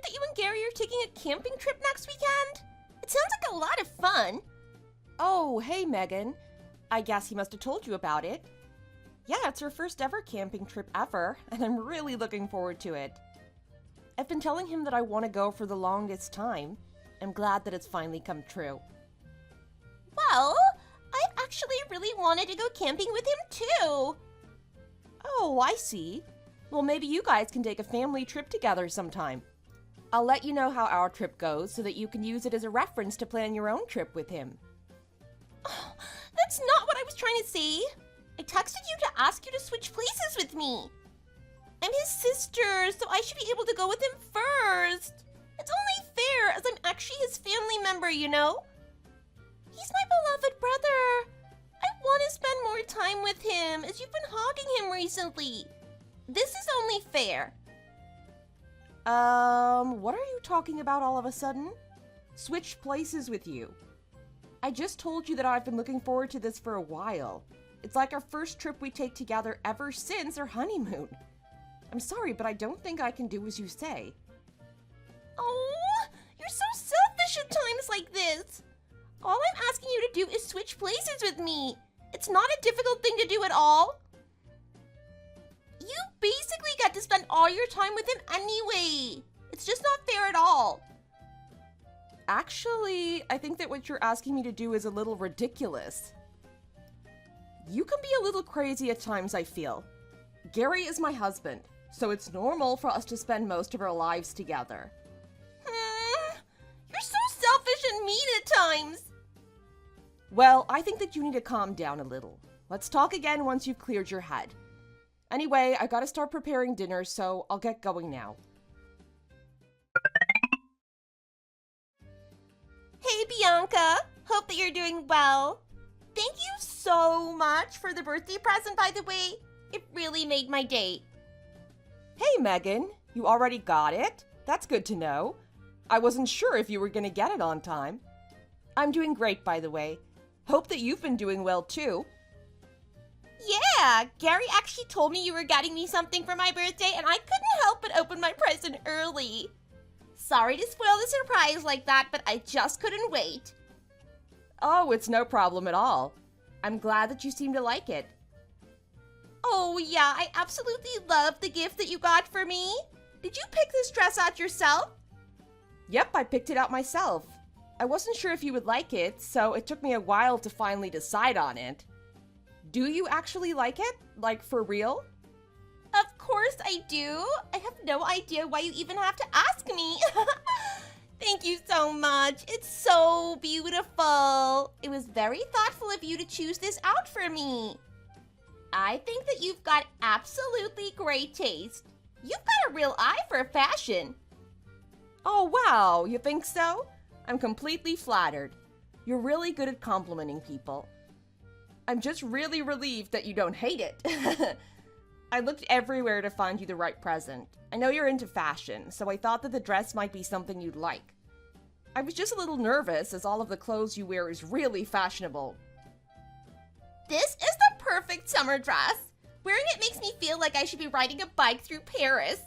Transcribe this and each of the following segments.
that you and Gary are taking a camping trip next weekend? It sounds like a lot of fun. Oh, hey, Megan. I guess he must have told you about it. Yeah, it's our first ever camping trip ever, and I'm really looking forward to it. I've been telling him that I want to go for the longest time. I'm glad that it's finally come true. Well, I've actually really wanted to go camping with him too. Oh, I see. Well, maybe you guys can take a family trip together sometime. I'll let you know how our trip goes so that you can use it as a reference to plan your own trip with him. Oh, that's not what I was trying to say. I texted you to ask you to switch places with me. I'm his sister, so I should be able to go with him first. It's only fair, as I'm actually his family member, you know? He's my beloved brother. I want to spend more time with him, as you've been hogging him recently. This is only fair. What are you talking about all of a sudden? Switch places with you. I just told you that I've been looking forward to this for a while. It's like our first trip we take together ever since our honeymoon. I'm sorry, but I don't think I can do as you say. Oh, you're so selfish at times like this. All I'm asking you to do is switch places with me. It's not a difficult thing to do at all. You basically get to spend all your time with him anyway. It's just not fair at all. Actually, I think that what you're asking me to do is a little ridiculous. You can be a little crazy at times, I feel. Gary is my husband, so it's normal for us to spend most of our lives together. You're so selfish and mean at times. Well, I think that you need to calm down a little. Let's talk again once you've cleared your head. Anyway, I gotta start preparing dinner, so I'll get going now. Hey, Bianca. Hope that you're doing well. Thank you so much for the birthday present, by the way. It really made my day. Hey, Megan. You already got it? That's good to know. I wasn't sure if you were gonna get it on time. I'm doing great, by the way. Hope that you've been doing well, too. Yeah, Gary actually told me you were getting me something for my birthday, and I couldn't help but open my present early. Sorry to spoil the surprise like that, but I just couldn't wait. Oh, it's no problem at all. I'm glad that you seem to like it. Oh yeah, I absolutely love the gift that you got for me. Did you pick this dress out yourself? Yep, I picked it out myself. I wasn't sure if you would like it, so it took me a while to finally decide on it. Do you actually like it? Like, for real? Of course I do. I have no idea why you even have to ask me. Thank you so much. It's so beautiful. It was very thoughtful of you to choose this out for me. I think that you've got absolutely great taste. You've got a real eye for fashion. Oh, wow, you think so? I'm completely flattered. You're really good at complimenting people. I'm just really relieved that you don't hate it. I looked everywhere to find you the right present. I know you're into fashion, so I thought that the dress might be something you'd like. I was just a little nervous as all of the clothes you wear is really fashionable. This is the perfect summer dress. Wearing it makes me feel like I should be riding a bike through Paris.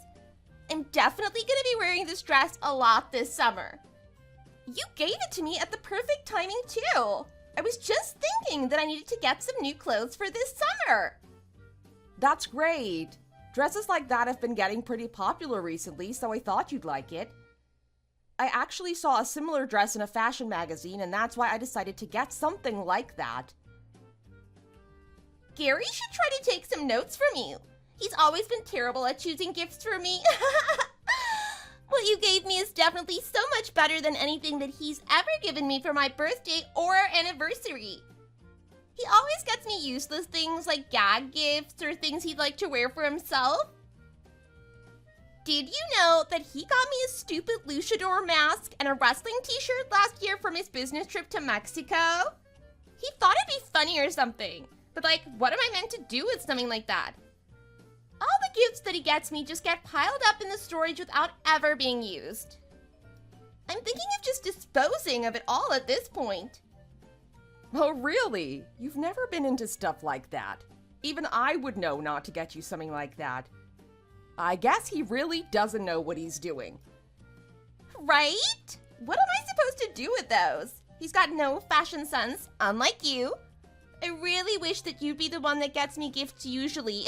I'm definitely gonna be wearing this dress a lot this summer. You gave it to me at the perfect timing too. I was just thinking that I needed to get some new clothes for this summer. That's great. Dresses like that have been getting pretty popular recently, so I thought you'd like it. I actually saw a similar dress in a fashion magazine, and that's why I decided to get something like that. Gary should try to take some notes from you. He's always been terrible at choosing gifts for me. What you gave me is definitely so much better than anything that he's ever given me for my birthday or our anniversary. He always gets me useless things like gag gifts or things he'd like to wear for himself. Did you know that he got me a stupid luchador mask and a wrestling t-shirt last year from his business trip to Mexico? He thought it'd be funny or something, but like, what am I meant to do with something like that? All the gifts that he gets me just get piled up in the storage without ever being used. I'm thinking of just disposing of it all at this point. Oh, really? You've never been into stuff like that. Even I would know not to get you something like that. I guess he really doesn't know what he's doing. Right? What am I supposed to do with those? He's got no fashion sense, unlike you. I really wish that you'd be the one that gets me gifts usually.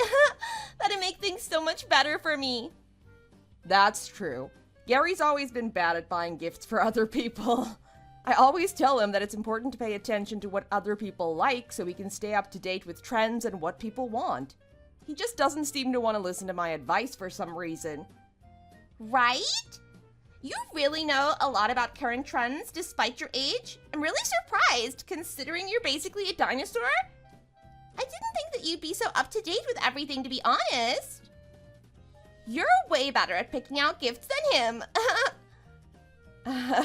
That'd make things so much better for me. That's true. Gary's always been bad at buying gifts for other people. I always tell him that it's important to pay attention to what other people like so we can stay up to date with trends and what people want. He just doesn't seem to want to listen to my advice for some reason. Right? You really know a lot about current trends despite your age. I'm really surprised, considering you're basically a dinosaur. I didn't think that you'd be so up to date with everything, to be honest. You're way better at picking out gifts than him.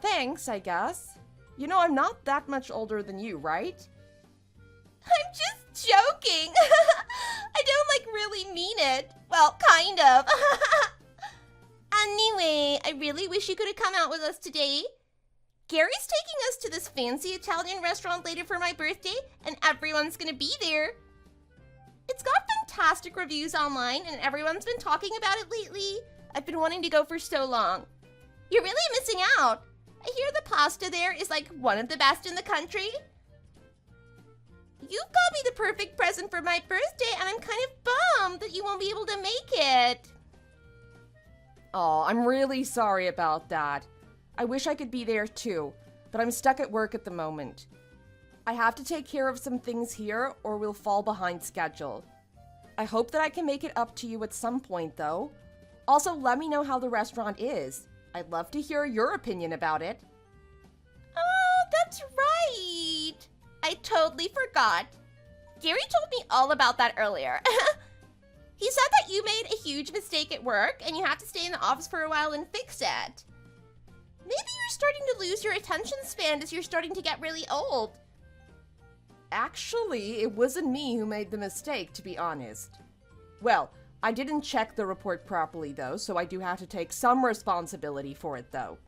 Thanks, I guess. You know, I'm not that much older than you, right? I'm just joking. I don't, really mean it. Well, kind of. Anyway, I really wish you could have come out with us today. Gary's taking us to this fancy Italian restaurant later for my birthday, and everyone's gonna be there. It's got fantastic reviews online, and everyone's been talking about it lately. I've been wanting to go for so long. You're really missing out. I hear the pasta there is one of the best in the country. You've got me the perfect present for my birthday, and I'm kind of bummed that you won't be able to make it. Oh, I'm really sorry about that. I wish I could be there too, but I'm stuck at work at the moment. I have to take care of some things here or we'll fall behind schedule. I hope that I can make it up to you at some point though. Also, let me know how the restaurant is. I'd love to hear your opinion about it. Oh, that's right. I totally forgot. Gary told me all about that earlier. He said that you made a huge mistake at work and you have to stay in the office for a while and fix it. Maybe you're starting to lose your attention span as you're starting to get really old. Actually, it wasn't me who made the mistake, to be honest. Well, I didn't check the report properly though, so I do have to take some responsibility for it though.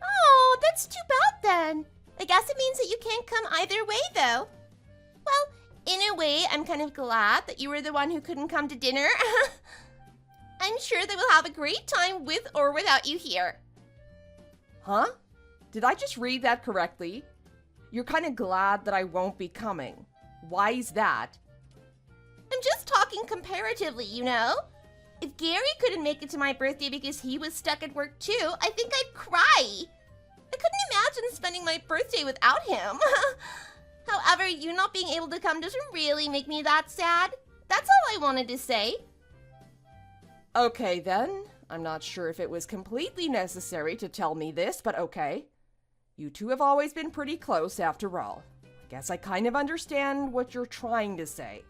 Oh, that's too bad then. I guess it means that you can't come either way though. Well, in a way, I'm kind of glad that you were the one who couldn't come to dinner. I'm sure they will have a great time with or without you here. Huh? Did I just read that correctly? You're kind of glad that I won't be coming. Why is that? I'm just talking comparatively, you know? If Gary couldn't make it to my birthday because he was stuck at work too, I think I'd cry. I couldn't imagine spending my birthday without him. However, you not being able to come doesn't really make me that sad. That's all I wanted to say. Okay then. I'm not sure if it was completely necessary to tell me this, but okay. You two have always been pretty close after all. I guess I kind of understand what you're trying to say.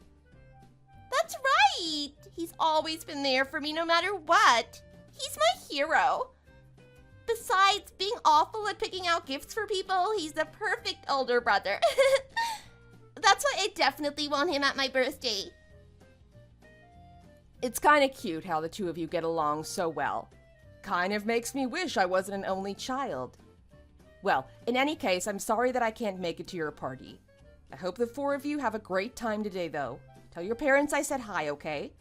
That's right! He's always been there for me no matter what. He's my hero. Besides being awful at picking out gifts for people, he's the perfect older brother. That's why I definitely want him at my birthday. It's kind of cute how the two of you get along so well. Kind of makes me wish I wasn't an only child. Well, in any case, I'm sorry that I can't make it to your party. I hope the four of you have a great time today, though. Tell your parents I said hi, okay?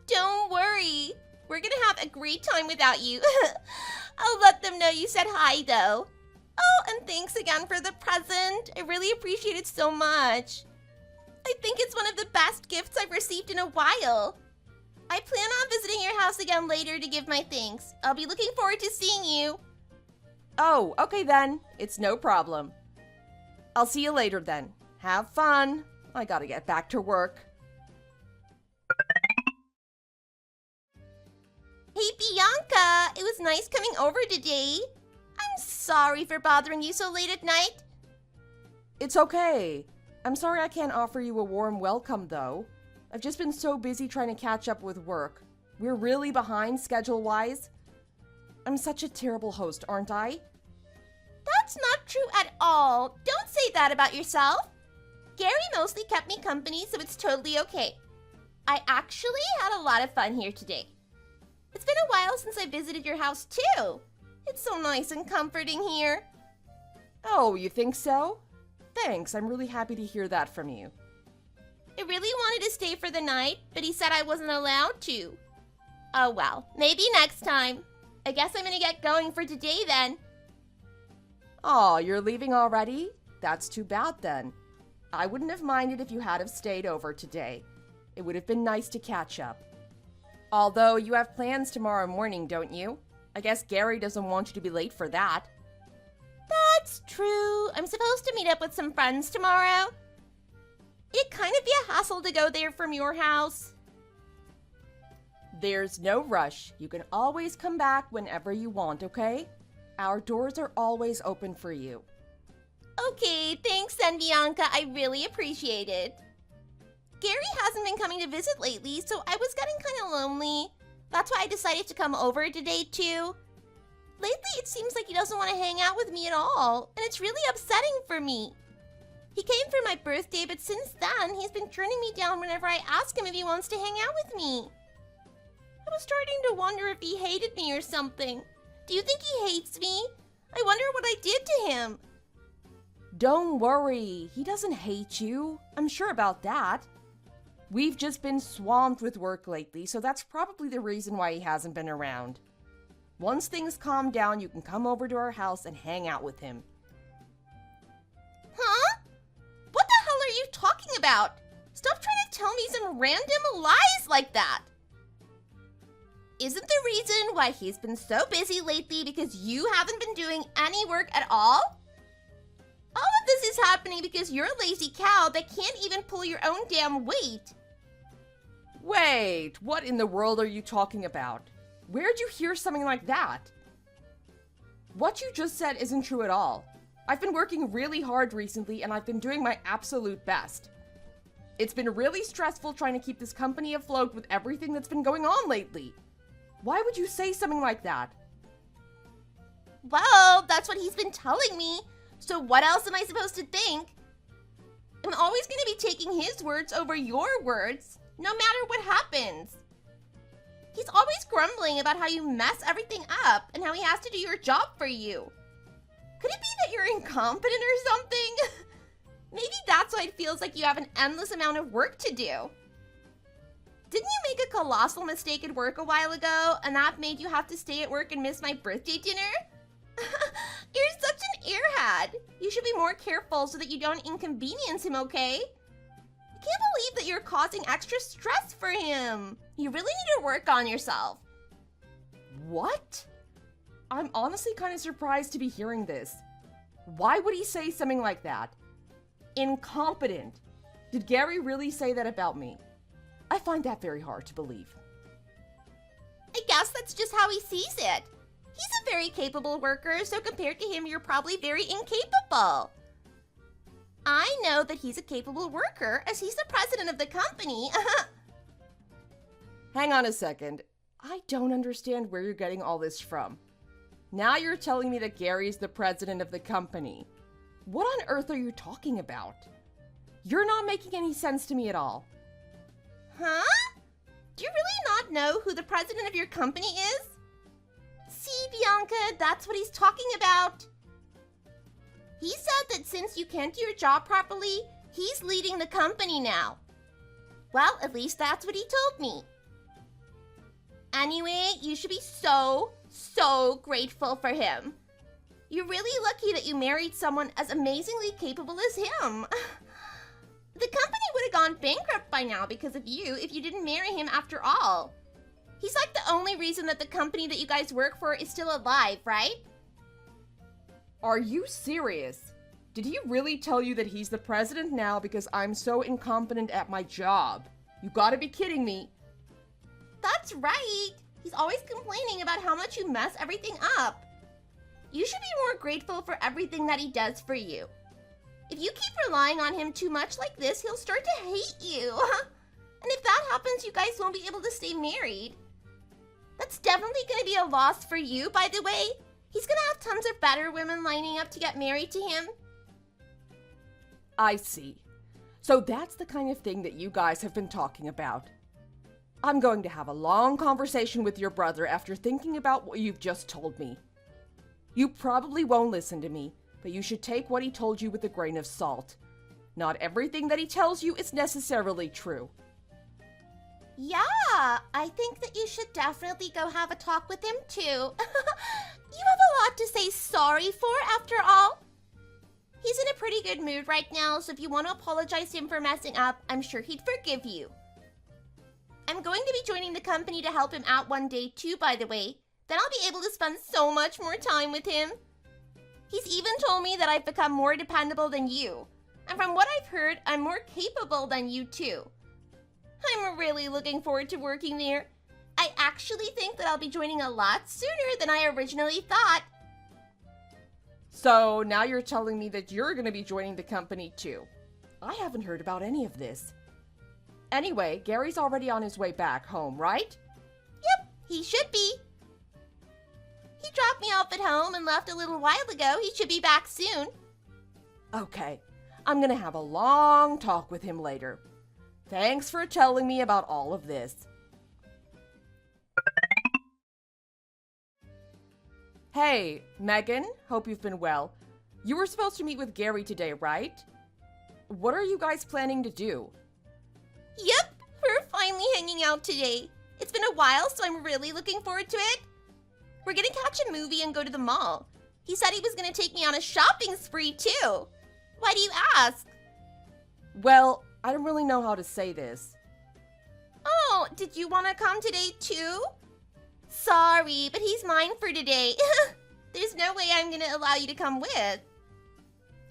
Don't worry. We're gonna have a great time without you. I'll let them know you said hi, though. Oh, and thanks again for the present. I really appreciate it so much. I think it's one of the best gifts I've received in a while. I plan on visiting your house again later to give my thanks. I'll be looking forward to seeing you. Oh, okay then. It's no problem. I'll see you later then. Have fun. I gotta get back to work. Hey, Bianca. It was nice coming over today. I'm sorry for bothering you so late at night. It's okay. I'm sorry I can't offer you a warm welcome, though. I've just been so busy trying to catch up with work. We're really behind schedule-wise. I'm such a terrible host, aren't I? That's not true at all. Don't say that about yourself. Gary mostly kept me company, so it's totally okay. I actually had a lot of fun here today. It's been a while since I visited your house, too. It's so nice and comforting here. Oh, you think so? Thanks, I'm really happy to hear that from you. I really wanted to stay for the night, but he said I wasn't allowed to. Oh well, maybe next time. I guess I'm gonna get going for today then. Aw, you're leaving already? That's too bad then. I wouldn't have minded if you had have stayed over today. It would have been nice to catch up. Although you have plans tomorrow morning, don't you? I guess Gary doesn't want you to be late for that. That's true. I'm supposed to meet up with some friends tomorrow. It'd kind of be a hassle to go there from your house. There's no rush. You can always come back whenever you want, okay? Our doors are always open for you. Okay, thanks then, Bianca. I really appreciate it. Gary hasn't been coming to visit lately, so I was getting kind of lonely. That's why I decided to come over today, too. Lately, it seems like he doesn't want to hang out with me at all, and it's really upsetting for me. He came for my birthday, but since then, he's been turning me down whenever I ask him if he wants to hang out with me. I was starting to wonder if he hated me or something. Do you think he hates me? I wonder what I did to him. Don't worry, he doesn't hate you. I'm sure about that. We've just been swamped with work lately, so that's probably the reason why he hasn't been around. Once things calm down, you can come over to our house and hang out with him. Huh? What the hell are you talking about? Stop trying to tell me some random lies like that. Isn't the reason why he's been so busy lately because you haven't been doing any work at all? All of this is happening because you're a lazy cow that can't even pull your own damn weight. Wait, what in the world are you talking about? Where'd you hear something like that? What you just said isn't true at all. I've been working really hard recently and I've been doing my absolute best. It's been really stressful trying to keep this company afloat with everything that's been going on lately. Why would you say something like that? Well, that's what he's been telling me. So what else am I supposed to think? I'm always going to be taking his words over your words, no matter what happens. He's always grumbling about how you mess everything up and how he has to do your job for you. Could it be that you're incompetent or something? Maybe that's why it feels like you have an endless amount of work to do. Didn't you make a colossal mistake at work a while ago, and that made you have to stay at work and miss my birthday dinner? You're such an airhead. You should be more careful so that you don't inconvenience him, okay? I can't believe that you're causing extra stress for him. You really need to work on yourself. What? I'm honestly kind of surprised to be hearing this. Why would he say something like that? Incompetent. Did Gary really say that about me? I find that very hard to believe. I guess that's just how he sees it. He's a very capable worker, so compared to him, you're probably very incapable. I know that he's a capable worker, as he's the president of the company. Hang on a second. I don't understand where you're getting all this from. Now you're telling me that Gary's the president of the company. What on earth are you talking about? You're not making any sense to me at all. Huh? Do you really not know who the president of your company is? See, Bianca, that's what he's talking about. He said that since you can't do your job properly, he's leading the company now. Well, at least that's what he told me. Anyway, you should be so grateful for him. You're really lucky that you married someone as amazingly capable as him. The company would have gone bankrupt by now because of you if you didn't marry him after all. He's like the only reason that the company that you guys work for is still alive, right? Are you serious? Did he really tell you that he's the president now because I'm so incompetent at my job? You gotta be kidding me. That's right. He's always complaining about how much you mess everything up. You should be more grateful for everything that he does for you. If you keep relying on him too much like this, he'll start to hate you. And if that happens, you guys won't be able to stay married. That's definitely going to be a loss for you, by the way. He's going to have tons of better women lining up to get married to him. I see. So that's the kind of thing that you guys have been talking about. I'm going to have a long conversation with your brother after thinking about what you've just told me. You probably won't listen to me, but you should take what he told you with a grain of salt. Not everything that he tells you is necessarily true. Yeah, I think that you should definitely go have a talk with him too. You have a lot to say sorry for, after all. He's in a pretty good mood right now, so if you want to apologize to him for messing up, I'm sure he'd forgive you. I'm going to be joining the company to help him out one day too, by the way. Then I'll be able to spend so much more time with him. He's even told me that I've become more dependable than you. And from what I've heard, I'm more capable than you too. I'm really looking forward to working there. I actually think that I'll be joining a lot sooner than I originally thought. So now you're telling me that you're going to be joining the company too. I haven't heard about any of this. Anyway, Gary's already on his way back home, right? Yep, he should be. He dropped me off at home and left a little while ago. He should be back soon. Okay, I'm going to have a long talk with him later. Thanks for telling me about all of this. Hey, Megan, hope you've been well. You were supposed to meet with Gary today, right? What are you guys planning to do? Yep, we're finally hanging out today. It's been a while, so I'm really looking forward to it. We're gonna catch a movie and go to the mall. He said he was gonna take me on a shopping spree too. Why do you ask? Well, I don't really know how to say this. Oh, did you want to come today too? Sorry, but he's mine for today. There's no way I'm gonna allow you to come with.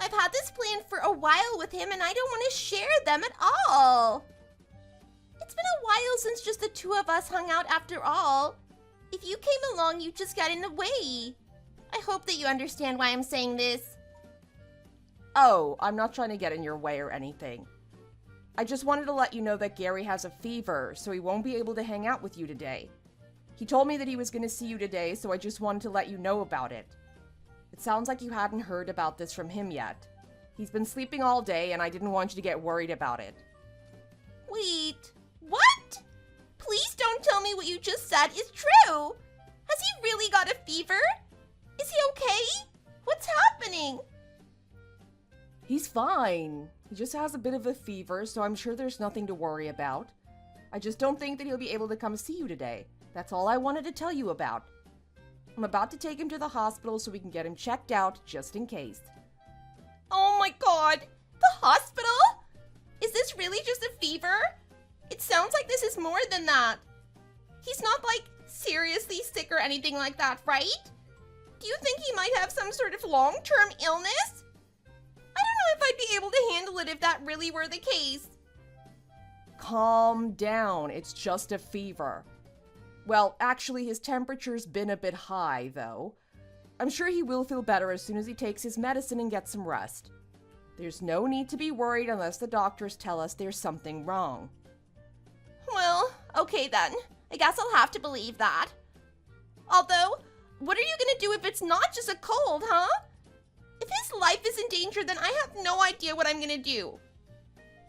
I've had this plan for a while with him and I don't want to share them at all. It's been a while since just the two of us hung out after all. If you came along, you just got in the way. I hope that you understand why I'm saying this. Oh, I'm not trying to get in your way or anything. I just wanted to let you know that Gary has a fever, so he won't be able to hang out with you today. He told me that he was going to see you today, so I just wanted to let you know about it. It sounds like you hadn't heard about this from him yet. He's been sleeping all day, and I didn't want you to get worried about it. Wait, what? Please don't tell me what you just said is true. Has he really got a fever? Is he okay? What's happening? He's fine. He just has a bit of a fever, so I'm sure there's nothing to worry about. I just don't think that he'll be able to come see you today. That's all I wanted to tell you about. I'm about to take him to the hospital so we can get him checked out, just in case. Oh my god! The hospital? Is this really just a fever? It sounds like this is more than that. He's not, like, seriously sick or anything like that, right? Do you think he might have some sort of long-term illness? I don't know if I'd be able to handle it if that really were the case. Calm down. It's just a fever. Well, actually, his temperature's been a bit high, though. I'm sure he will feel better as soon as he takes his medicine and gets some rest. There's no need to be worried unless the doctors tell us there's something wrong. Well, okay then. I guess I'll have to believe that. Although, what are you gonna do if it's not just a cold, huh? If his life is in danger, then I have no idea what I'm gonna do.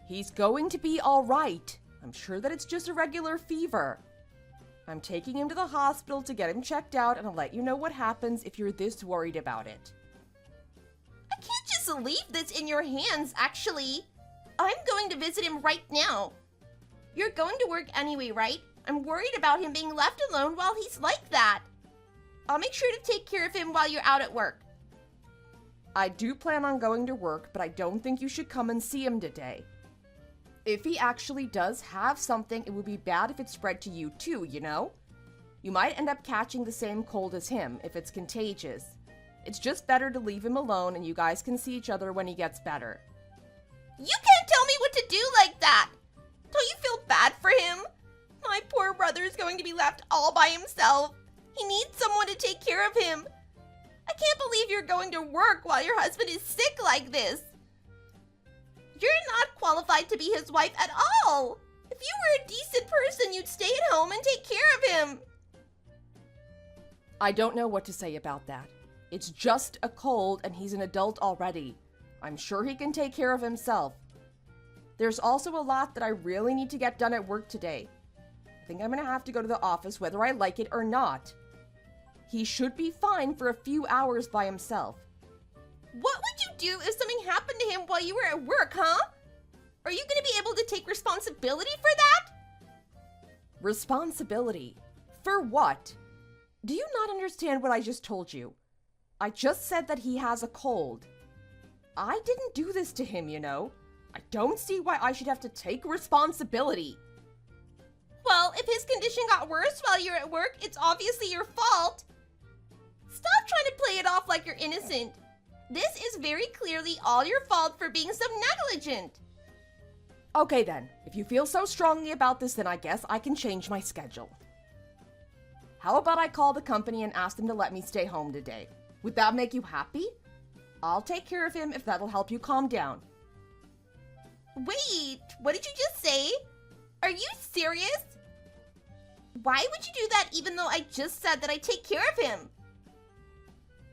He's going to be all right. I'm sure that it's just a regular fever. I'm taking him to the hospital to get him checked out, and I'll let you know what happens if you're this worried about it. I can't just leave this in your hands, actually. I'm going to visit him right now. You're going to work anyway, right? I'm worried about him being left alone while he's like that. I'll make sure to take care of him while you're out at work. I do plan on going to work, but I don't think you should come and see him today. If he actually does have something, it would be bad if it spread to you too, you know? You might end up catching the same cold as him if it's contagious. It's just better to leave him alone and you guys can see each other when he gets better. You can't tell me what to do like that! Don't you feel bad for him? My poor brother is going to be left all by himself. He needs someone to take care of him. I can't believe you're going to work while your husband is sick like this. You're not qualified to be his wife at all. If you were a decent person, you'd stay at home and take care of him. I don't know what to say about that. It's just a cold and he's an adult already. I'm sure he can take care of himself. There's also a lot that I really need to get done at work today. I think I'm gonna have to go to the office whether I like it or not. He should be fine for a few hours by himself. What would you do if something happened to him while you were at work, huh? Are you gonna be able to take responsibility for that? Responsibility? For what? Do you not understand what I just told you? I just said that he has a cold. I didn't do this to him, you know. I don't see why I should have to take responsibility. Well, if his condition got worse while you're at work, it's obviously your fault. Stop trying to play it off like you're innocent. This is very clearly all your fault for being so negligent. Okay then, if you feel so strongly about this, then I guess I can change my schedule. How about I call the company and ask them to let me stay home today? Would that make you happy? I'll take care of him if that'll help you calm down. Wait, what did you just say? Are you serious? Why would you do that even though I just said that I take care of him?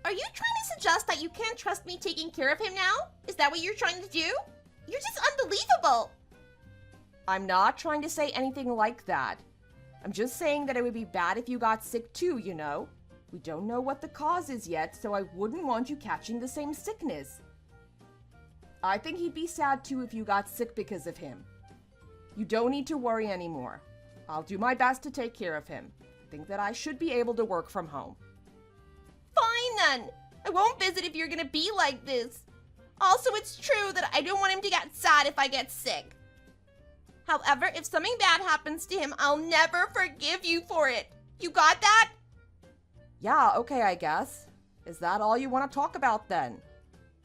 Are you trying to suggest that you can't trust me taking care of him now? Is that what you're trying to do? You're just unbelievable. I'm not trying to say anything like that. I'm just saying that it would be bad if you got sick too, you know? We don't know what the cause is yet, so I wouldn't want you catching the same sickness. I think he'd be sad too if you got sick because of him. You don't need to worry anymore. I'll do my best to take care of him. I think that I should be able to work from home. Fine then. I won't visit if you're gonna be like this. Also, it's true that I don't want him to get sad if I get sick. However, if something bad happens to him, I'll never forgive you for it. You got that? Yeah, okay, I guess. Is that all you want to talk about then?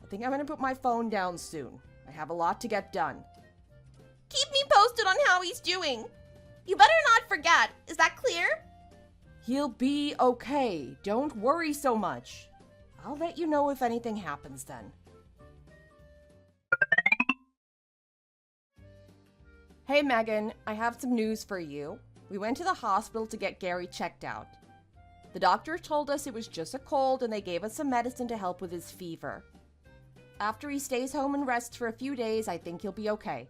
I think I'm gonna put my phone down soon. I have a lot to get done. Keep me posted on how he's doing. You better not forget. Is that clear? He'll be okay. Don't worry so much. I'll let you know if anything happens then. Hey Megan, I have some news for you. We went to the hospital to get Gary checked out. The doctor told us it was just a cold and they gave us some medicine to help with his fever. After he stays home and rests for a few days, I think he'll be okay.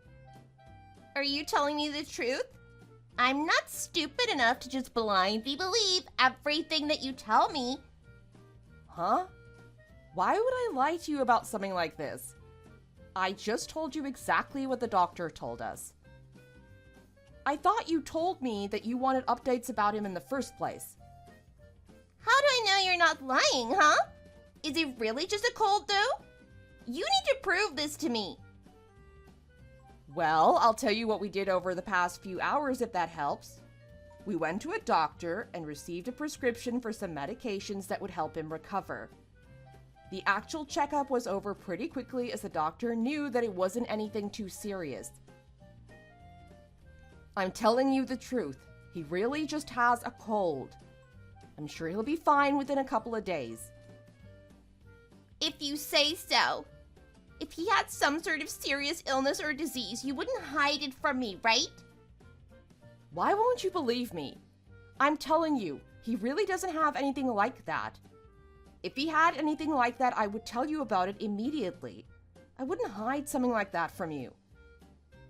Are you telling me the truth? I'm not stupid enough to just blindly believe everything that you tell me. Huh? Why would I lie to you about something like this? I just told you exactly what the doctor told us. I thought you told me that you wanted updates about him in the first place. How do I know you're not lying, huh? Is it really just a cold, though? You need to prove this to me. Well, I'll tell you what we did over the past few hours if that helps. We went to a doctor and received a prescription for some medications that would help him recover. The actual checkup was over pretty quickly as the doctor knew that it wasn't anything too serious. I'm telling you the truth. He really just has a cold. I'm sure he'll be fine within a couple of days. If you say so. If he had some sort of serious illness or disease, you wouldn't hide it from me, right? Why won't you believe me? I'm telling you, he really doesn't have anything like that. If he had anything like that, I would tell you about it immediately. I wouldn't hide something like that from you.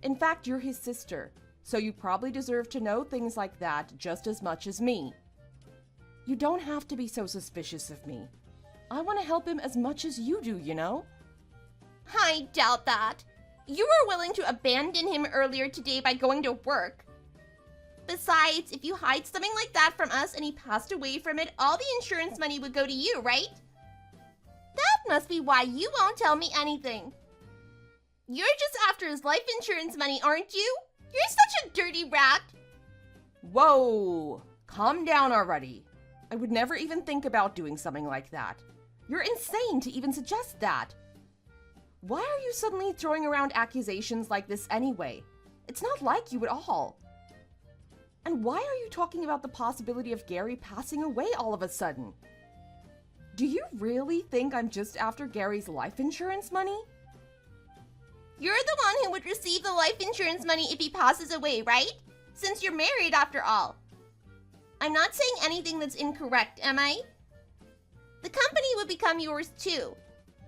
In fact, you're his sister, so you probably deserve to know things like that just as much as me. You don't have to be so suspicious of me. I want to help him as much as you do, you know? I doubt that. You were willing to abandon him earlier today by going to work. Besides, if you hide something like that from us and he passed away from it, all the insurance money would go to you, right? That must be why you won't tell me anything. You're just after his life insurance money, aren't you? You're such a dirty rat. Whoa! Calm down already. I would never even think about doing something like that. You're insane to even suggest that. Why are you suddenly throwing around accusations like this anyway? It's not like you at all. And why are you talking about the possibility of Gary passing away all of a sudden? Do you really think I'm just after Gary's life insurance money? You're the one who would receive the life insurance money if he passes away, right? Since you're married after all. I'm not saying anything that's incorrect, am I? The company would become yours too.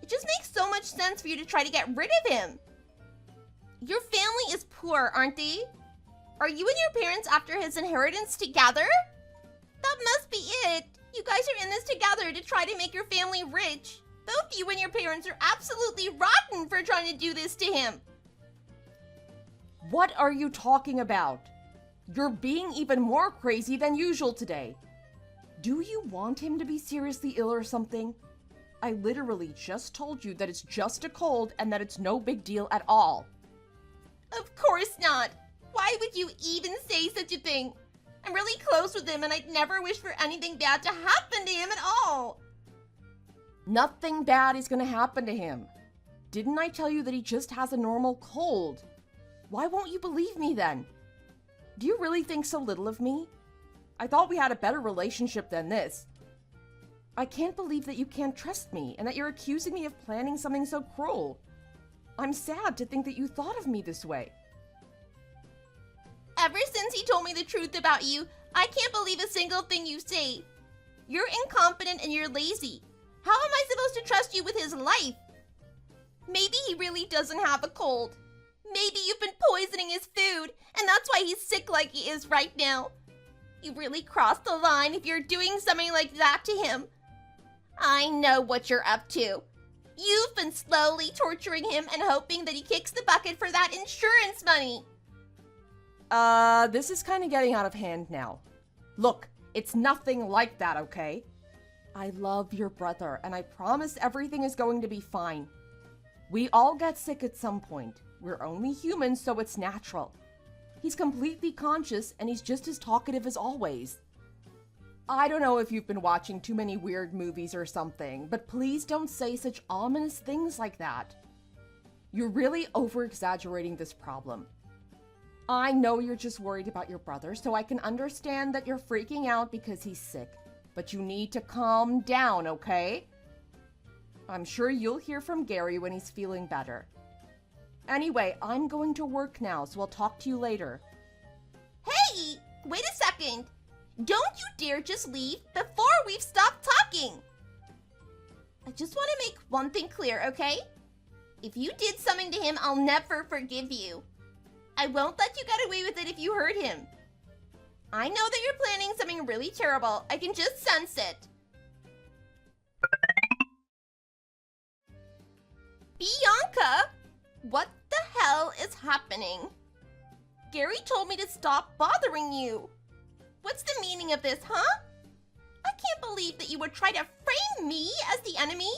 It just makes so much sense for you to try to get rid of him. Your family is poor, aren't they? Are you and your parents after his inheritance together? That must be it. You guys are in this together to try to make your family rich. Both you and your parents are absolutely rotten for trying to do this to him. What are you talking about? You're being even more crazy than usual today. Do you want him to be seriously ill or something? I literally just told you that it's just a cold and that it's no big deal at all. Of course not. Why would you even say such a thing? I'm really close with him and I'd never wish for anything bad to happen to him at all. Nothing bad is gonna happen to him. Didn't I tell you that he just has a normal cold? Why won't you believe me then? Do you really think so little of me? I thought we had a better relationship than this. I can't believe that you can't trust me and that you're accusing me of planning something so cruel. I'm sad to think that you thought of me this way. Ever since he told me the truth about you, I can't believe a single thing you say. You're incompetent and you're lazy. How am I supposed to trust you with his life? Maybe he really doesn't have a cold. Maybe you've been poisoning his food, and that's why he's sick like he is right now. You really crossed the line if you're doing something like that to him. I know what you're up to. You've been slowly torturing him and hoping that he kicks the bucket for that insurance money. This is kind of getting out of hand now. Look, it's nothing like that, okay? I love your brother, and I promise everything is going to be fine. We all get sick at some point. We're only humans, so it's natural. He's completely conscious, and he's just as talkative as always. I don't know if you've been watching too many weird movies or something, but please don't say such ominous things like that. You're really over-exaggerating this problem. I know you're just worried about your brother, so I can understand that you're freaking out because he's sick. But you need to calm down, okay? I'm sure you'll hear from Gary when he's feeling better. Anyway, I'm going to work now, so I'll talk to you later. Hey, wait a second. Don't you dare just leave before we've stopped talking. I just want to make one thing clear, okay? If you did something to him, I'll never forgive you. I won't let you get away with it if you hurt him. I know that you're planning something really terrible. I can just sense it. Bianca, what the hell is happening? Gary told me to stop bothering you. What's the meaning of this, huh? I can't believe that you would try to frame me as the enemy.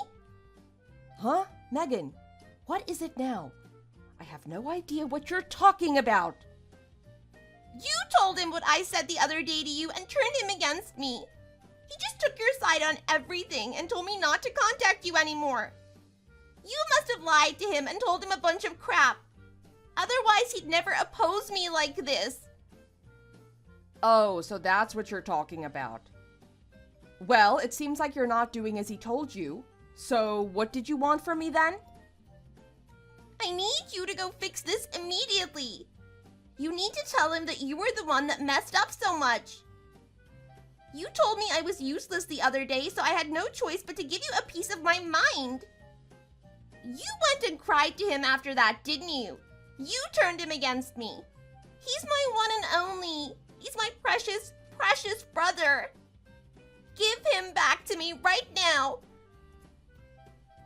Huh? Megan, what is it now? I have no idea what you're talking about. You told him what I said the other day to you and turned him against me. He just took your side on everything and told me not to contact you anymore. You must have lied to him and told him a bunch of crap. Otherwise, he'd never oppose me like this. Oh, so that's what you're talking about. Well, it seems like you're not doing as he told you. So what did you want from me then? I need you to go fix this immediately. You need to tell him that you were the one that messed up so much. You told me I was useless the other day, so I had no choice but to give you a piece of my mind. You went and cried to him after that, didn't you? You turned him against me. He's my one and only. He's my precious, precious brother. Give him back to me right now.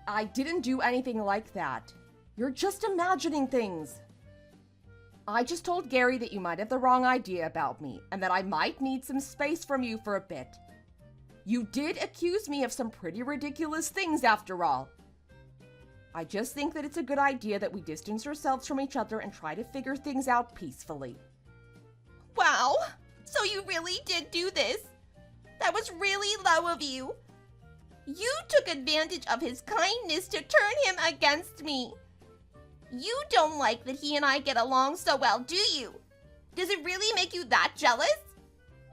I didn't do anything like that. You're just imagining things. I just told Gary that you might have the wrong idea about me and that I might need some space from you for a bit. You did accuse me of some pretty ridiculous things after all. I just think that it's a good idea that we distance ourselves from each other and try to figure things out peacefully. Wow, so you really did do this? That was really low of you. You took advantage of his kindness to turn him against me. You don't like that he and I get along so well, do you? Does it really make you that jealous?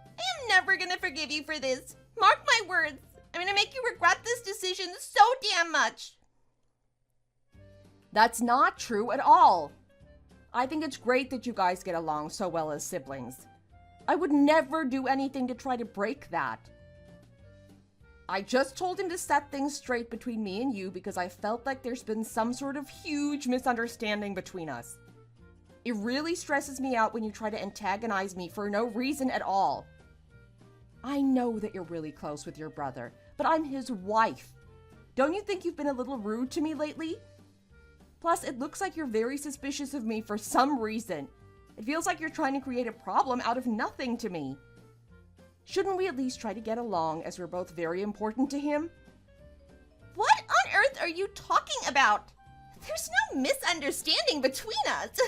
I am never gonna forgive you for this. Mark my words. I'm gonna make you regret this decision so damn much. That's not true at all. I think it's great that you guys get along so well as siblings. I would never do anything to try to break that. I just told him to set things straight between me and you because I felt like there's been some sort of huge misunderstanding between us. It really stresses me out when you try to antagonize me for no reason at all. I know that you're really close with your brother, but I'm his wife. Don't you think you've been a little rude to me lately? Plus, it looks like you're very suspicious of me for some reason. It feels like you're trying to create a problem out of nothing to me. Shouldn't we at least try to get along, as we're both very important to him? What on earth are you talking about? There's no misunderstanding between us.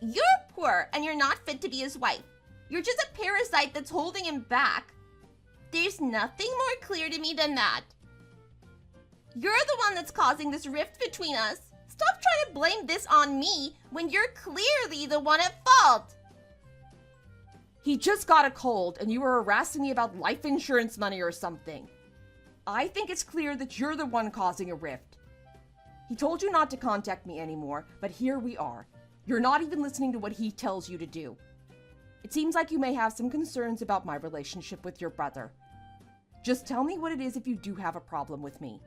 You're poor and you're not fit to be his wife. You're just a parasite that's holding him back. There's nothing more clear to me than that. You're the one that's causing this rift between us. Stop trying to blame this on me when you're clearly the one at fault. He just got a cold and you were harassing me about life insurance money or something. I think it's clear that you're the one causing a rift. He told you not to contact me anymore, but here we are. You're not even listening to what he tells you to do. It seems like you may have some concerns about my relationship with your brother. Just tell me what it is if you do have a problem with me.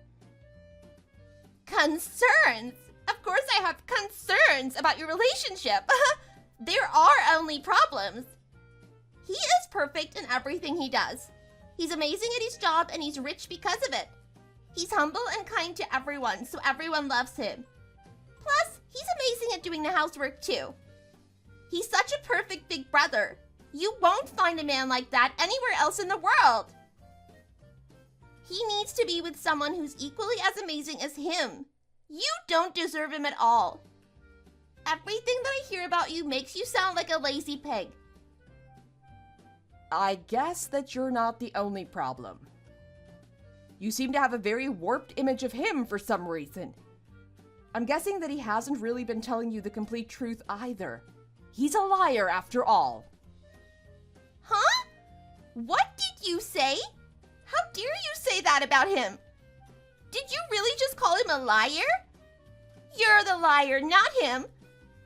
Concerns? Of course I have concerns about your relationship. There are only problems. He is perfect in everything he does. He's amazing at his job and he's rich because of it. He's humble and kind to everyone, so everyone loves him. Plus, he's amazing at doing the housework too. He's such a perfect big brother. You won't find a man like that anywhere else in the world. He needs to be with someone who's equally as amazing as him. You don't deserve him at all. Everything that I hear about you makes you sound like a lazy pig. I guess that you're not the only problem. You seem to have a very warped image of him for some reason. I'm guessing that he hasn't really been telling you the complete truth either. He's a liar after all. Huh? What did you say? How dare you say that about him? Did you really just call him a liar? You're the liar, not him.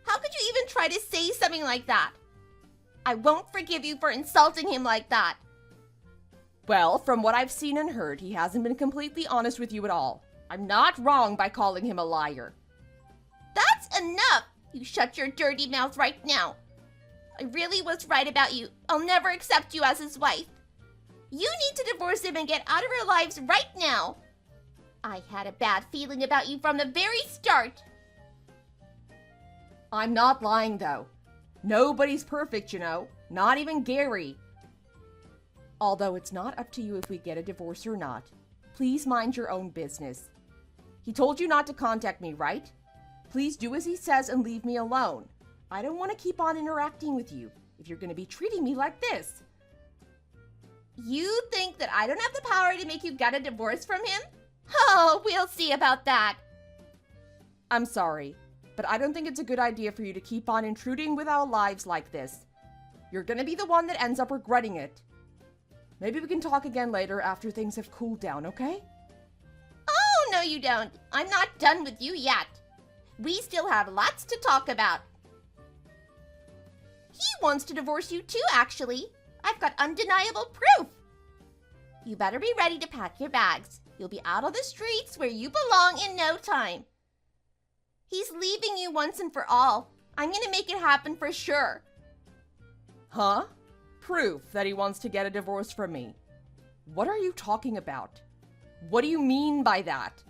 How could you even try to say something like that? I won't forgive you for insulting him like that. Well, from what I've seen and heard, he hasn't been completely honest with you at all. I'm not wrong by calling him a liar. That's enough! You shut your dirty mouth right now. I really was right about you. I'll never accept you as his wife. You need to divorce him and get out of our lives right now. I had a bad feeling about you from the very start. I'm not lying, though. Nobody's perfect, you know. Not even Gary. Although it's not up to you if we get a divorce or not. Please mind your own business. He told you not to contact me, right? Please do as he says and leave me alone. I don't want to keep on interacting with you if you're going to be treating me like this. You think that I don't have the power to make you get a divorce from him? Oh, we'll see about that. I'm sorry, but I don't think it's a good idea for you to keep on intruding with our lives like this. You're going to be the one that ends up regretting it. Maybe we can talk again later after things have cooled down, okay? Oh, no you don't. I'm not done with you yet. We still have lots to talk about. He wants to divorce you too, actually. I've got undeniable proof. You better be ready to pack your bags. You'll be out on the streets where you belong in no time. He's leaving you once and for all. I'm gonna make it happen for sure. Huh? Proof that he wants to get a divorce from me. What are you talking about? What do you mean by that?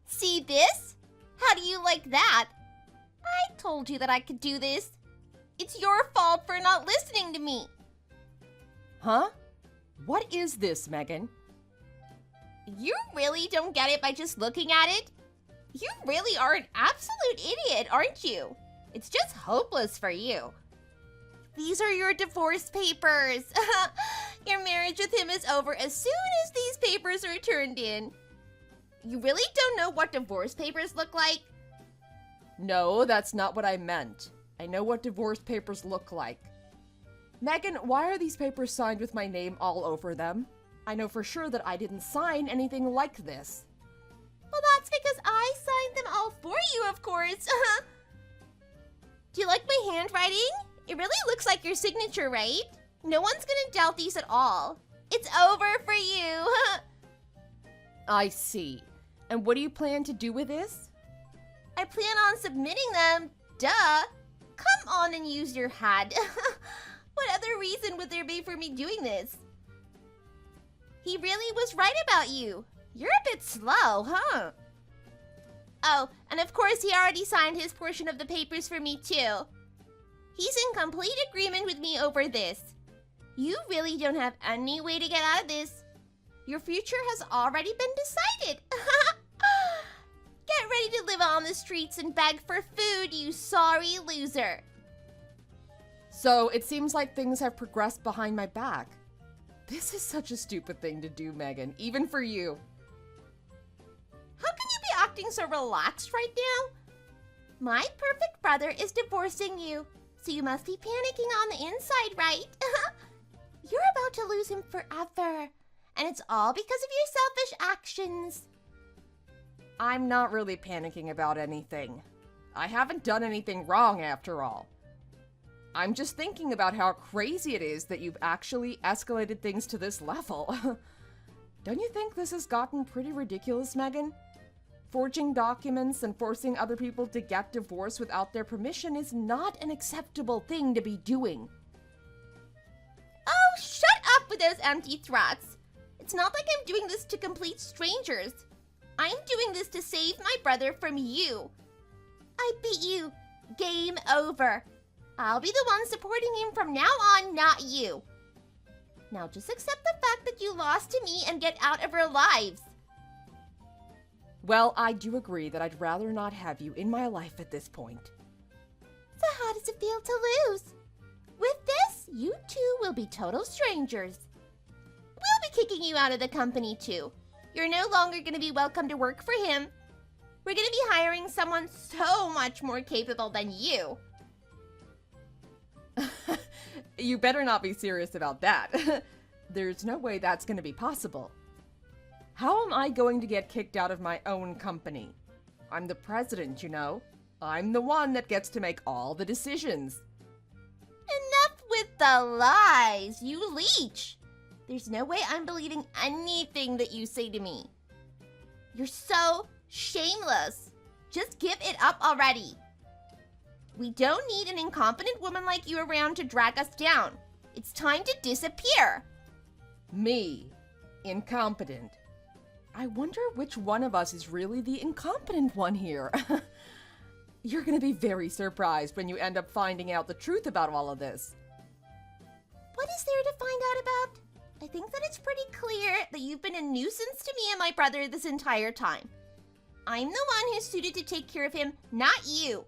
See this? How do you like that? I told you that I could do this. It's your fault for not listening to me. Huh? What is this, Megan? You really don't get it by just looking at it? You really are an absolute idiot, aren't you? It's just hopeless for you. These are your divorce papers. Your marriage with him is over as soon as these papers are turned in. You really don't know what divorce papers look like? No, that's not what I meant. I know what divorce papers look like. Megan, why are these papers signed with my name all over them? I know for sure that I didn't sign anything like this. Well, that's because I signed them all for you, of course. Do you like my handwriting? It really looks like your signature, right? No one's gonna doubt these at all. It's over for you. I see. And what do you plan to do with this? I plan on submitting them. Duh. Come on and use your head. What other reason would there be for me doing this? He really was right about you. You're a bit slow, huh? Oh, and of course he already signed his portion of the papers for me too. He's in complete agreement with me over this. You really don't have any way to get out of this. Your future has already been decided. Get ready to live on the streets and beg for food, you sorry loser. So it seems like things have progressed behind my back. This is such a stupid thing to do, Megan, even for you. How can you be acting so relaxed right now? My perfect brother is divorcing you, so you must be panicking on the inside, right? You're about to lose him forever, and it's all because of your selfish actions. I'm not really panicking about anything. I haven't done anything wrong after all. I'm just thinking about how crazy it is that you've actually escalated things to this level. Don't you think this has gotten pretty ridiculous, Megan? Forging documents and forcing other people to get divorced without their permission is not an acceptable thing to be doing. Oh, shut up with those empty threats. It's not like I'm doing this to complete strangers. I'm doing this to save my brother from you. I beat you. Game over. I'll be the one supporting him from now on, not you. Now just accept the fact that you lost to me and get out of our lives. Well, I do agree that I'd rather not have you in my life at this point. So how does it feel to lose? With this, you two will be total strangers. We'll be kicking you out of the company too. You're no longer going to be welcome to work for him. We're going to be hiring someone so much more capable than you. You better not be serious about that. There's no way that's going to be possible. How am I going to get kicked out of my own company? I'm the president, you know. I'm the one that gets to make all the decisions. Enough with the lies, you leech. There's no way I'm believing anything that you say to me. You're so shameless. Just give it up already. We don't need an incompetent woman like you around to drag us down. It's time to disappear. Me? Incompetent? I wonder which one of us is really the incompetent one here. You're gonna be very surprised when you end up finding out the truth about all of this. What is there to find out about? I think that it's pretty clear that you've been a nuisance to me and my brother this entire time. I'm the one who's suited to take care of him, not you.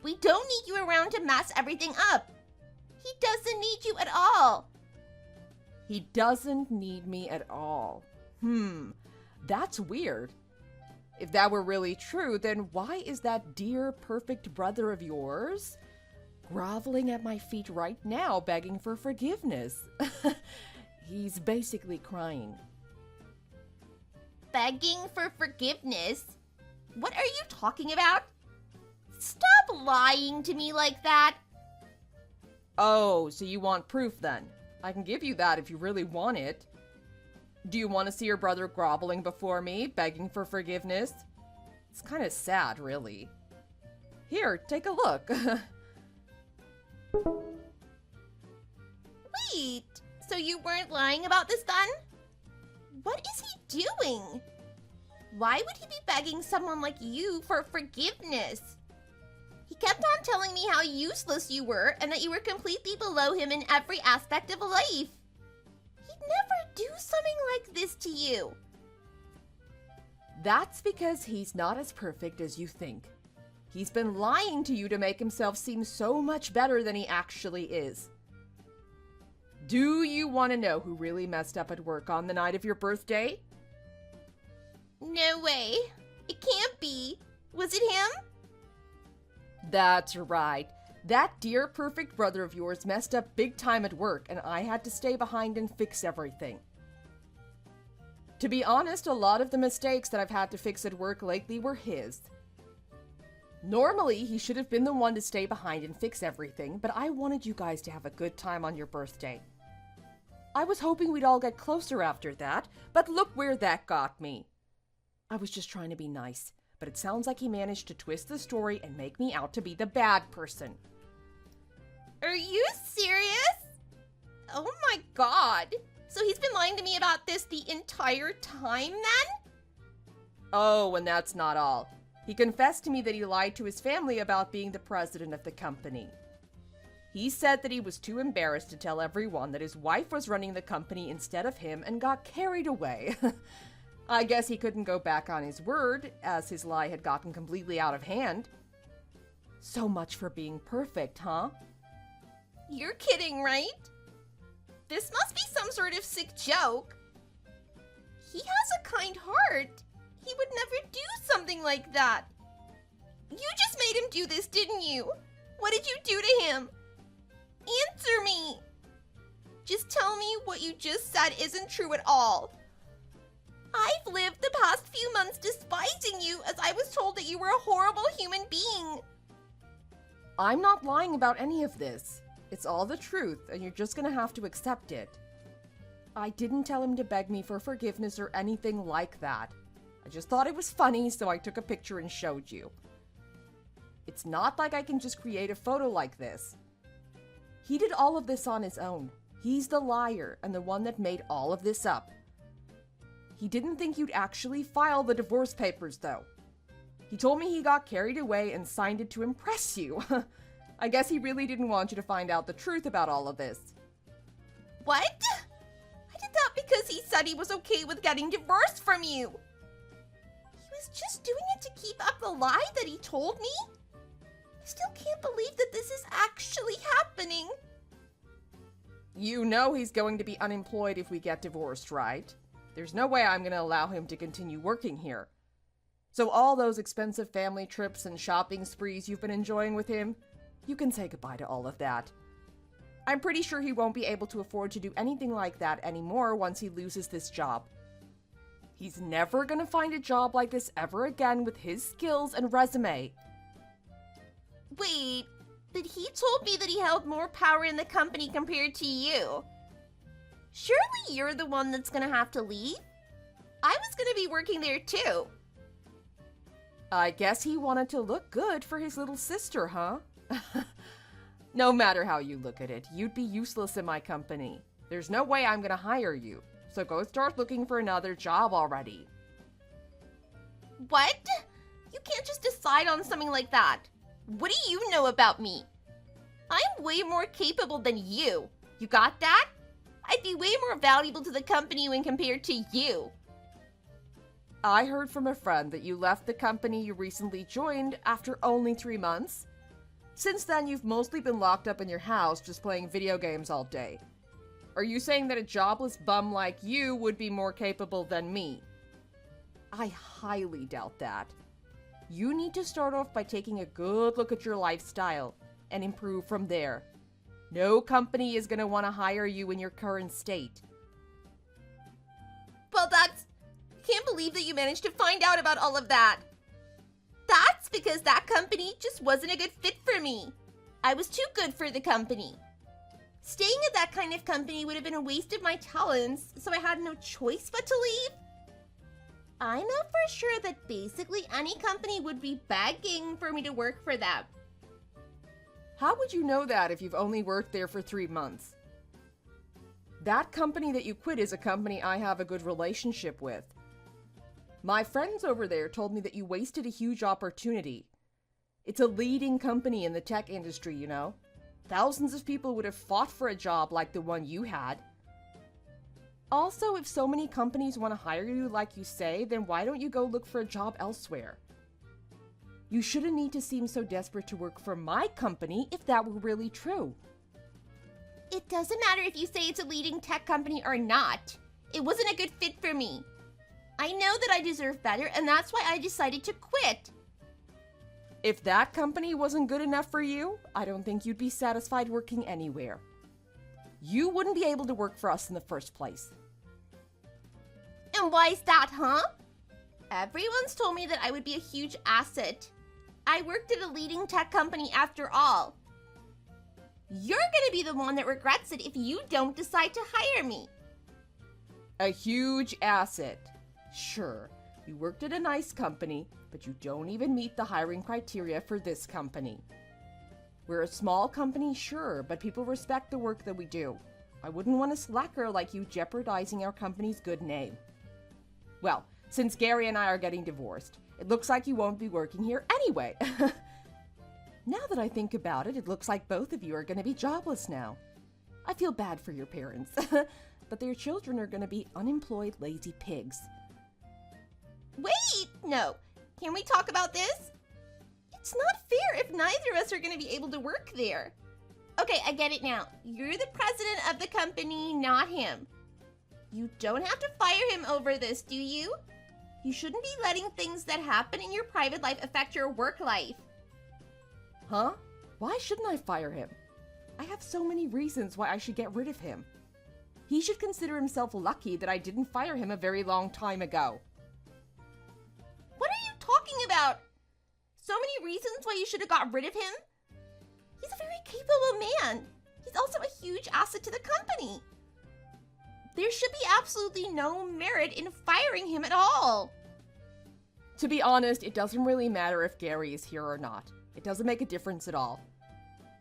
We don't need you around to mess everything up. He doesn't need you at all. He doesn't need me at all. That's weird. If that were really true, then why is that dear, perfect brother of yours groveling at my feet right now, begging for forgiveness? He's basically crying. Begging for forgiveness? What are you talking about? Stop lying to me like that. Oh, so you want proof then? I can give you that if you really want it. Do you want to see your brother groveling before me, begging for forgiveness? It's kind of sad, really. Here, take a look. Wait, so you weren't lying about this then? What is he doing? Why would he be begging someone like you for forgiveness? He kept on telling me how useless you were and that you were completely below him in every aspect of life. He'd never do something like this to you. That's because he's not as perfect as you think. He's been lying to you to make himself seem so much better than he actually is. Do you want to know who really messed up at work on the night of your birthday? No way. It can't be. Was it him? That's right. That dear perfect brother of yours messed up big time at work, and I had to stay behind and fix everything. To be honest, a lot of the mistakes that I've had to fix at work lately were his. Normally, he should have been the one to stay behind and fix everything, but I wanted you guys to have a good time on your birthday. I was hoping we'd all get closer after that, but look where that got me. I was just trying to be nice, but it sounds like he managed to twist the story and make me out to be the bad person. Are you serious? Oh my god. So he's been lying to me about this the entire time then? Oh, and that's not all. He confessed to me that he lied to his family about being the president of the company. He said that he was too embarrassed to tell everyone that his wife was running the company instead of him and got carried away. I guess he couldn't go back on his word, as his lie had gotten completely out of hand. So much for being perfect, huh? You're kidding, right? This must be some sort of sick joke. He has a kind heart. He would never do something like that. You just made him do this, didn't you? What did you do to him? Answer me. Just tell me what you just said isn't true at all. I've lived the past few months despising you as I was told that you were a horrible human being. I'm not lying about any of this. It's all the truth, and you're just gonna have to accept it. I didn't tell him to beg me for forgiveness or anything like that. I just thought it was funny, so I took a picture and showed you. It's not like I can just create a photo like this. He did all of this on his own. He's the liar and the one that made all of this up. He didn't think you'd actually file the divorce papers, though. He told me he got carried away and signed it to impress you. I guess he really didn't want you to find out the truth about all of this. What? I did that because he said he was okay with getting divorced from you. He was just doing it to keep up the lie that he told me? I still can't believe that this is actually happening. You know he's going to be unemployed if we get divorced, right? There's no way I'm going to allow him to continue working here. So all those expensive family trips and shopping sprees you've been enjoying with him, you can say goodbye to all of that. I'm pretty sure he won't be able to afford to do anything like that anymore once he loses this job. He's never going to find a job like this ever again with his skills and resume. Wait, but he told me that he held more power in the company compared to you. Surely you're the one that's gonna have to leave? I was gonna be working there too. I guess he wanted to look good for his little sister, huh? No matter how you look at it, you'd be useless in my company. There's no way I'm gonna hire you, so go start looking for another job already. What? You can't just decide on something like that. What do you know about me? I'm way more capable than you. You got that? I'd be way more valuable to the company when compared to you. I heard from a friend that you left the company you recently joined after only 3 months. Since then, you've mostly been locked up in your house just playing video games all day. Are you saying that a jobless bum like you would be more capable than me? I highly doubt that. You need to start off by taking a good look at your lifestyle and improve from there. No company is going to want to hire you in your current state. Well, I can't believe that you managed to find out about all of that. That's because that company just wasn't a good fit for me. I was too good for the company. Staying at that kind of company would have been a waste of my talents, so I had no choice but to leave. I know for sure that basically any company would be begging for me to work for them. How would you know that if you've only worked there for 3 months? That company that you quit is a company I have a good relationship with. My friends over there told me that you wasted a huge opportunity. It's a leading company in the tech industry, you know. Thousands of people would have fought for a job like the one you had. Also, if so many companies want to hire you like you say, then why don't you go look for a job elsewhere? You shouldn't need to seem so desperate to work for my company if that were really true. It doesn't matter if you say it's a leading tech company or not. It wasn't a good fit for me. I know that I deserve better, and that's why I decided to quit. If that company wasn't good enough for you, I don't think you'd be satisfied working anywhere. You wouldn't be able to work for us in the first place. And why is that, huh? Everyone's told me that I would be a huge asset. I worked at a leading tech company after all. You're gonna be the one that regrets it if you don't decide to hire me. A huge asset. Sure, you worked at a nice company, but you don't even meet the hiring criteria for this company. We're a small company, sure, but people respect the work that we do. I wouldn't want a slacker like you jeopardizing our company's good name. Well, since Gary and I are getting divorced, It looks like you won't be working here anyway. Now that I think about it, it looks like both of you are going to be jobless now. I feel bad for your parents, but their children are going to be unemployed, lazy pigs. Wait, no. Can we talk about this? It's not fair if neither of us are going to be able to work there. Okay, I get it now. You're the president of the company, not him. You don't have to fire him over this, do you? You shouldn't be letting things that happen in your private life affect your work life. Huh? Why shouldn't I fire him? I have so many reasons why I should get rid of him. He should consider himself lucky that I didn't fire him a very long time ago. What are you talking about? So many reasons why you should have got rid of him? He's a very capable man. He's also a huge asset to the company. There should be absolutely no merit in firing him at all. To be honest, it doesn't really matter if Gary is here or not. It doesn't make a difference at all.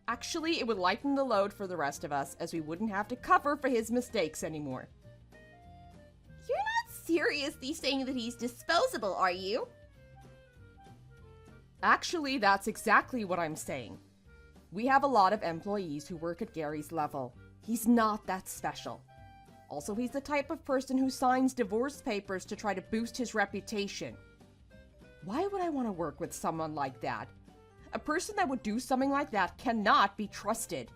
Actually, it would lighten the load for the rest of us, as we wouldn't have to cover for his mistakes anymore. You're not seriously saying that he's disposable, are you? Actually, that's exactly what I'm saying. We have a lot of employees who work at Gary's level. He's not that special. Also, he's the type of person who signs divorce papers to try to boost his reputation. Why would I want to work with someone like that? A person that would do something like that cannot be trusted.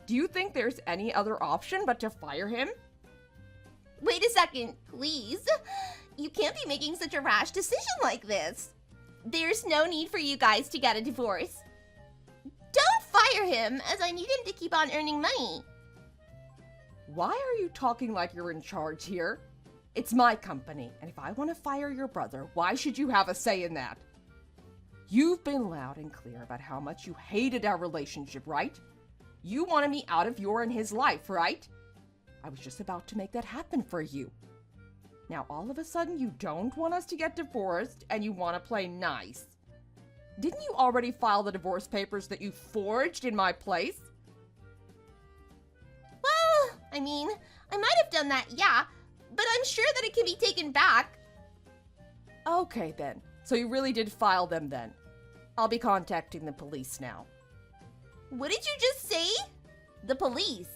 Do you think there's any other option but to fire him? Wait a second, please. You can't be making such a rash decision like this. There's no need for you guys to get a divorce. Don't fire him, as I need him to keep on earning money. Why are you talking like you're in charge here? It's my company, and if I want to fire your brother, why should you have a say in that? You've been loud and clear about how much you hated our relationship, right? You wanted me out of your and his life, right? I was just about to make that happen for you. Now all of a sudden you don't want us to get divorced and you want to play nice. Didn't you already file the divorce papers that you forged in my place? Well, I mean, I might have done that, yeah, but I'm sure that it can be taken back. Okay then, so you really did file them then. I'll be contacting the police now. What did you just say? The police?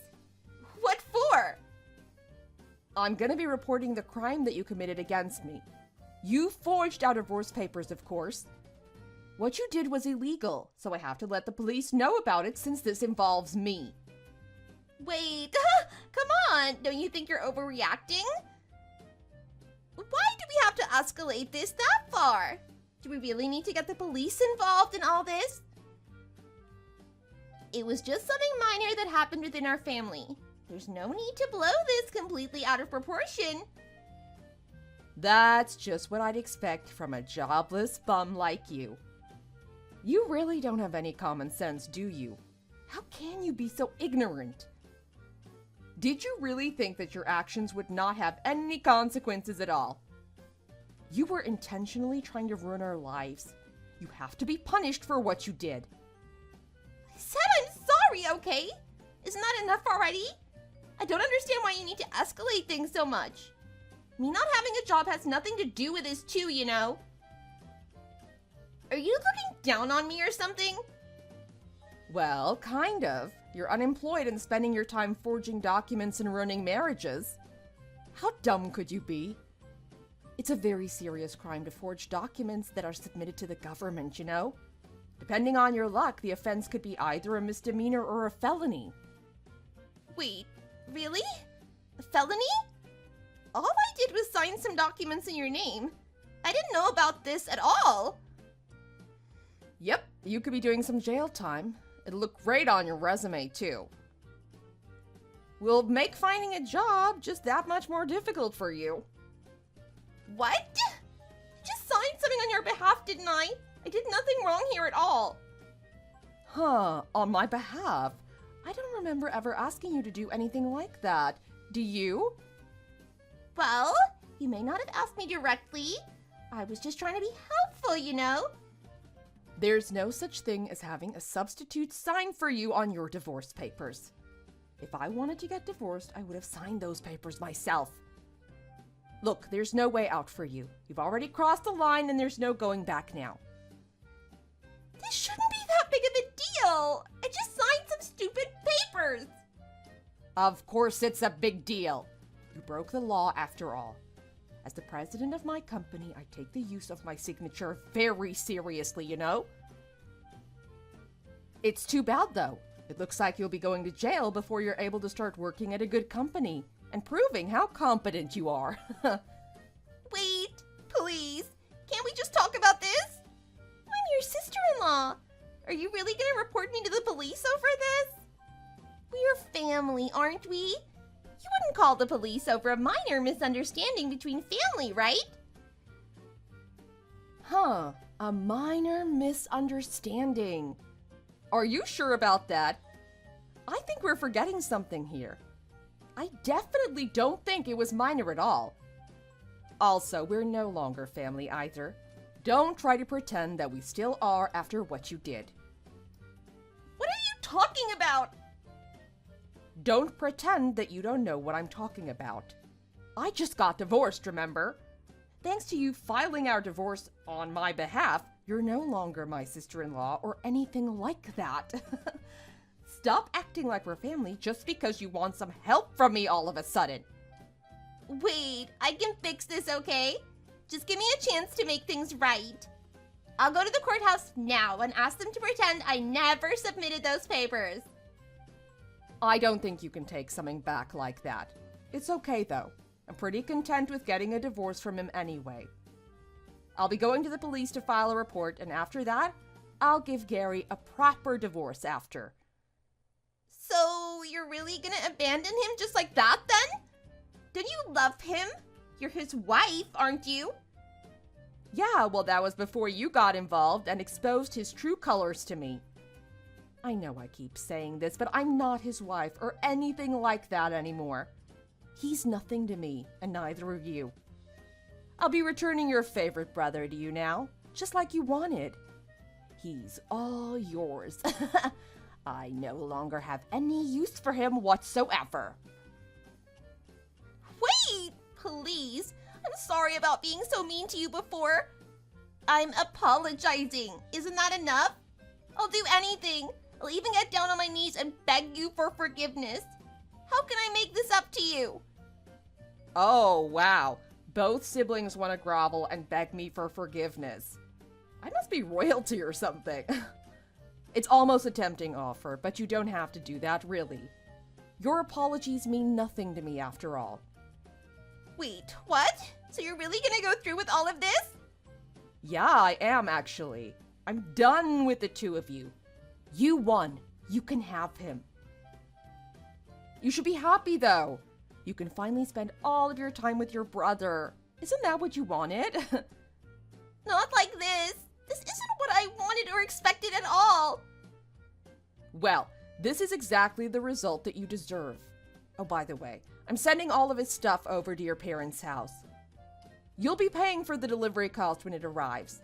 What for? I'm gonna be reporting the crime that you committed against me. You forged our divorce papers, of course. What you did was illegal, so I have to let the police know about it since this involves me. Wait, come on, don't you think you're overreacting? Why do we have to escalate this that far? Do we really need to get the police involved in all this? It was just something minor that happened within our family. There's no need to blow this completely out of proportion. That's just what I'd expect from a jobless bum like you. You really don't have any common sense, do you? How can you be so ignorant? Did you really think that your actions would not have any consequences at all? You were intentionally trying to ruin our lives. You have to be punished for what you did. I said I'm sorry, okay? Isn't that enough already? I don't understand why you need to escalate things so much. Me not having a job has nothing to do with this too, you know? Are you looking down on me or something? Well, kind of. You're unemployed and spending your time forging documents and ruining marriages. How dumb could you be? It's a very serious crime to forge documents that are submitted to the government, you know? Depending on your luck, the offense could be either a misdemeanor or a felony. Wait, really? A felony? All I did was sign some documents in your name. I didn't know about this at all. Yep, you could be doing some jail time. It'll look great on your resume, too. We'll make finding a job just that much more difficult for you. What? I just signed something on your behalf, didn't I? I did nothing wrong here at all. Huh, on my behalf? I don't remember ever asking you to do anything like that. Do you? Well, you may not have asked me directly. I was just trying to be helpful, you know? There's no such thing as having a substitute sign for you on your divorce papers. If I wanted to get divorced, I would have signed those papers myself. Look, there's no way out for you. You've already crossed the line and there's no going back now. This shouldn't be that big of a deal. I just signed some stupid papers. Of course it's a big deal. You broke the law after all. As the president of my company, I take the use of my signature very seriously, you know? It's too bad, though. It looks like you'll be going to jail before you're able to start working at a good company and proving how competent you are. Wait, please. Can't we just talk about this? I'm your sister-in-law. Are you really gonna report me to the police over this? We're family, aren't we? You wouldn't call the police over a minor misunderstanding between family, right? Huh, a minor misunderstanding. Are you sure about that? I think we're forgetting something here. I definitely don't think it was minor at all. Also, we're no longer family either. Don't try to pretend that we still are after what you did. What are you talking about? Don't pretend that you don't know what I'm talking about. I just got divorced, remember? Thanks to you filing our divorce on my behalf, you're no longer my sister-in-law or anything like that. Stop acting like we're family just because you want some help from me all of a sudden. Wait, I can fix this, okay? Just give me a chance to make things right. I'll go to the courthouse now and ask them to pretend I never submitted those papers. I don't think you can take something back like that. It's okay, though. I'm pretty content with getting a divorce from him anyway. I'll be going to the police to file a report, and after that, I'll give Gary a proper divorce after. So, you're really gonna abandon him just like that, then? Don't you love him? You're his wife, aren't you? Yeah, well, that was before you got involved and exposed his true colors to me. I know I keep saying this, but I'm not his wife or anything like that anymore. He's nothing to me, and neither are you. I'll be returning your favorite brother to you now, just like you wanted. He's all yours. I no longer have any use for him whatsoever. Wait, please. I'm sorry about being so mean to you before. I'm apologizing. Isn't that enough? I'll do anything. I'll even get down on my knees and beg you for forgiveness. How can I make this up to you? Oh, wow. Both siblings want to grovel and beg me for forgiveness. I must be royalty or something. It's almost a tempting offer, but you don't have to do that, really. Your apologies mean nothing to me after all. Wait, what? So you're really gonna go through with all of this? Yeah, I am actually. I'm done with the two of you. You won. You can have him. You should be happy, though. You can finally spend all of your time with your brother. Isn't that what you wanted? Not like this. This isn't what I wanted or expected at all. Well, this is exactly the result that you deserve. Oh, by the way, I'm sending all of his stuff over to your parents' house. You'll be paying for the delivery cost when it arrives.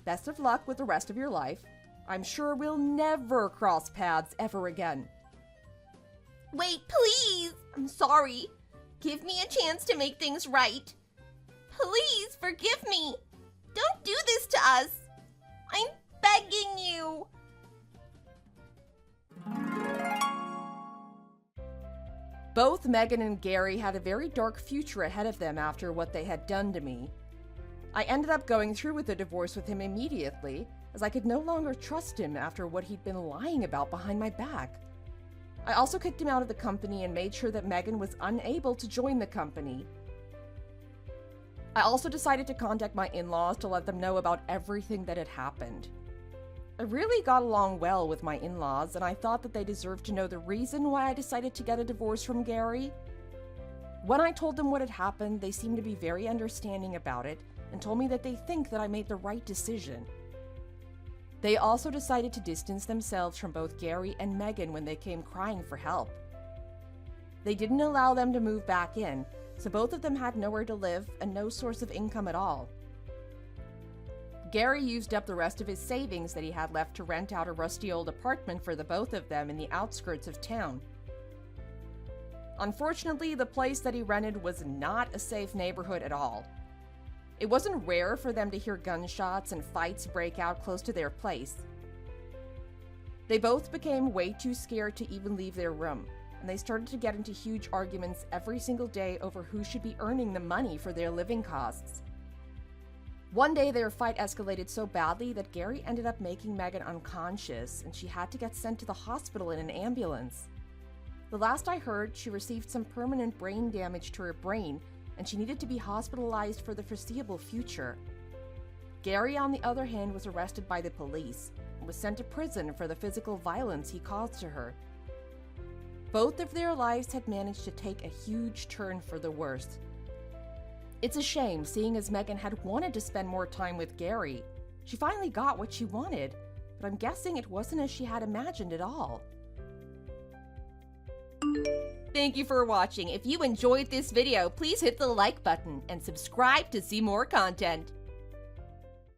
Best of luck with the rest of your life. I'm sure we'll never cross paths ever again. Wait, please! I'm sorry. Give me a chance to make things right. Please forgive me. Don't do this to us. I'm begging you. Both Megan and Gary had a very dark future ahead of them after what they had done to me. I ended up going through with the divorce with him immediately, as I could no longer trust him after what he'd been lying about behind my back. I also kicked him out of the company and made sure that Megan was unable to join the company. I also decided to contact my in-laws to let them know about everything that had happened. I really got along well with my in-laws, and I thought that they deserved to know the reason why I decided to get a divorce from Gary. When I told them what had happened, they seemed to be very understanding about it and told me that they think that I made the right decision. They also decided to distance themselves from both Gary and Megan when they came crying for help. They didn't allow them to move back in, so both of them had nowhere to live and no source of income at all. Gary used up the rest of his savings that he had left to rent out a rusty old apartment for the both of them in the outskirts of town. Unfortunately, the place that he rented was not a safe neighborhood at all. It wasn't rare for them to hear gunshots and fights break out close to their place. They both became way too scared to even leave their room, and they started to get into huge arguments every single day over who should be earning the money for their living costs. One day, their fight escalated so badly that Gary ended up making Megan unconscious, and she had to get sent to the hospital in an ambulance. The last I heard, she received some permanent brain damage to her brain, and she needed to be hospitalized for the foreseeable future. Gary, on the other hand, was arrested by the police and was sent to prison for the physical violence he caused to her. Both of their lives had managed to take a huge turn for the worse. It's a shame, seeing as Megan had wanted to spend more time with Gary. She finally got what she wanted, but I'm guessing it wasn't as she had imagined at all. Thank you for watching. If you enjoyed this video, please hit the like button and subscribe to see more content.